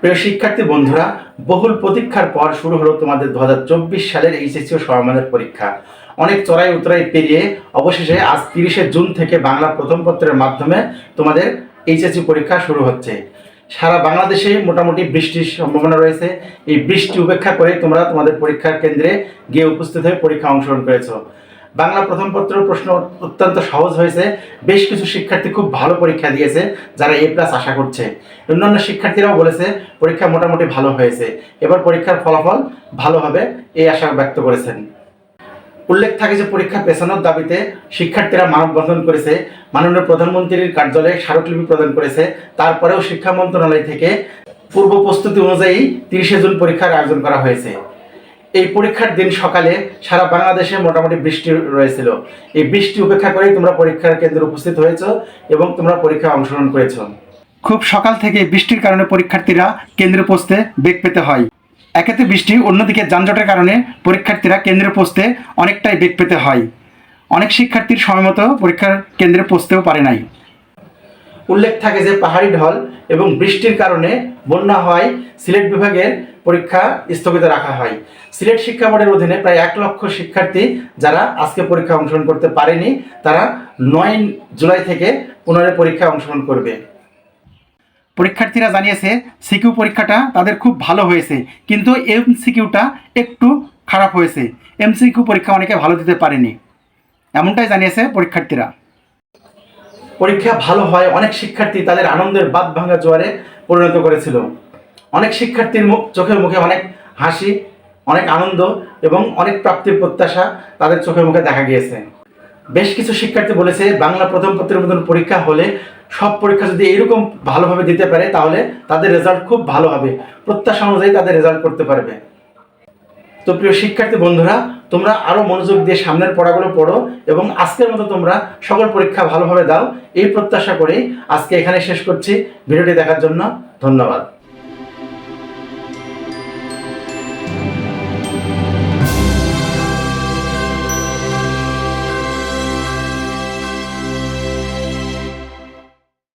প্রিয় শিক্ষার্থী বন্ধুরা, বহুল প্রতীক্ষার পর শুরু হলো তোমাদের 2024 সালের এইচএসসি ও সমমানের পরীক্ষা। অনেক চড়াই উতরাই পেরিয়ে অবশেষে আজ 30শে জুন থেকে বাংলা প্রথম পত্রের মাধ্যমে তোমাদের এইচএসসি পরীক্ষা শুরু হচ্ছে। সারা বাংলাদেশে মোটামুটি বৃষ্টির সম্ভাবনা রয়েছে। এই বৃষ্টি উপেক্ষা করে তোমরা তোমাদের পরীক্ষার কেন্দ্রে গিয়ে উপস্থিত হয়ে পরীক্ষা অংশগ্রহণ করেছো। বাংলা প্রথম পত্রের প্রশ্ন অত্যন্ত সহজ হয়েছে। বেশ কিছু শিক্ষার্থী খুব ভালো পরীক্ষা দিয়েছে, যারা A+ আশা করছে। অন্যান্য শিক্ষার্থীরাও বলেছে পরীক্ষা মোটামুটি ভালো হয়েছে, এবার পরীক্ষার ফলাফল ভালো হবে এই আশা ব্যক্ত করেছেন। উল্লেখ থাকে যে পরীক্ষা পেছানোর দাবিতে শিক্ষার্থীরা মানববন্ধন করেছে, মাননীয় প্রধানমন্ত্রীর কার্যালয়ে স্মারকলিপি প্রদান করেছে। তারপরেও শিক্ষা মন্ত্রণালয় থেকে পূর্ব প্রস্তুতি অনুযায়ী 30শে জুন পরীক্ষার আয়োজন করা হয়েছে। এই পরীক্ষার দিন সকালে সারা বাংলাদেশে মোটামুটি বৃষ্টি রয়েছিল। এই বৃষ্টি উপেক্ষা করেই তোমরা পরীক্ষার কেন্দ্রে উপস্থিত হয়েছো এবং তোমরা পরীক্ষায় অংশগ্রহণ করেছো। খুব সকাল থেকে বৃষ্টির কারণে পরীক্ষার্থীরা কেন্দ্রে পৌঁছতে বেগ পেতে হয়। একেতে বৃষ্টি, অন্যদিকে যানজটের কারণে পরীক্ষার্থীরা কেন্দ্রে পৌঁছতে অনেকটাই বেগ পেতে হয়। অনেক শিক্ষার্থীর সময়মতো পরীক্ষার কেন্দ্রে পৌঁছতেও পারে নাই। উল্লেখ থাকে যে পাহাড়ি ঢল এবং বৃষ্টির কারণে বন্যা হওয়ায় সিলেট বিভাগের পরীক্ষা স্থগিত রাখা হয়। সিলেট শিক্ষা বোর্ডের অধীনে প্রায় 1 লক্ষ শিক্ষার্থী যারা আজকে পরীক্ষা অংশগ্রহণ করতে পারেনি, তারা 9 জুলাই থেকে পুনরায় পরীক্ষায় অংশগ্রহণ করবে। পরীক্ষার্থীরা জানিয়েছে সিকিউ পরীক্ষাটা তাদের খুব ভালো হয়েছে, কিন্তু এমসিকিউটা একটু খারাপ হয়েছে। এমসিকিউ পরীক্ষা অনেকে ভালো দিতে পারেনি, এমনটাই জানিয়েছে পরীক্ষার্থীরা। পরীক্ষা ভালো হয় অনেক শিক্ষার্থী তাদের আনন্দের বাঁধ ভাঙা জোয়ারে পরিণত করেছিল। অনেক শিক্ষার্থীর চোখের মুখে অনেক হাসি, অনেক আনন্দ এবং অনেক প্রাপ্তির প্রত্যাশা তাদের চোখের মুখে দেখা গিয়েছে। বেশ কিছু শিক্ষার্থী বলেছে বাংলা প্রথম পত্রের মতন পরীক্ষা হলে, সব পরীক্ষা যদি এরকম ভালোভাবে দিতে পারে তাহলে তাদের রেজাল্ট খুব ভালো হবে, প্রত্যাশা অনুযায়ী তাদের রেজাল্ট করতে পারবে। তো প্রিয় শিক্ষার্থী বন্ধুরা, তোমরা আরও মনোযোগ দিয়ে সামনের পড়াগুলো পড়ো এবং আজকের মতো তোমরা সকল পরীক্ষা ভালোভাবে দাও, এই প্রত্যাশা করেই আজকে এখানে শেষ করছি। ভিডিওটি দেখার জন্য ধন্যবাদ।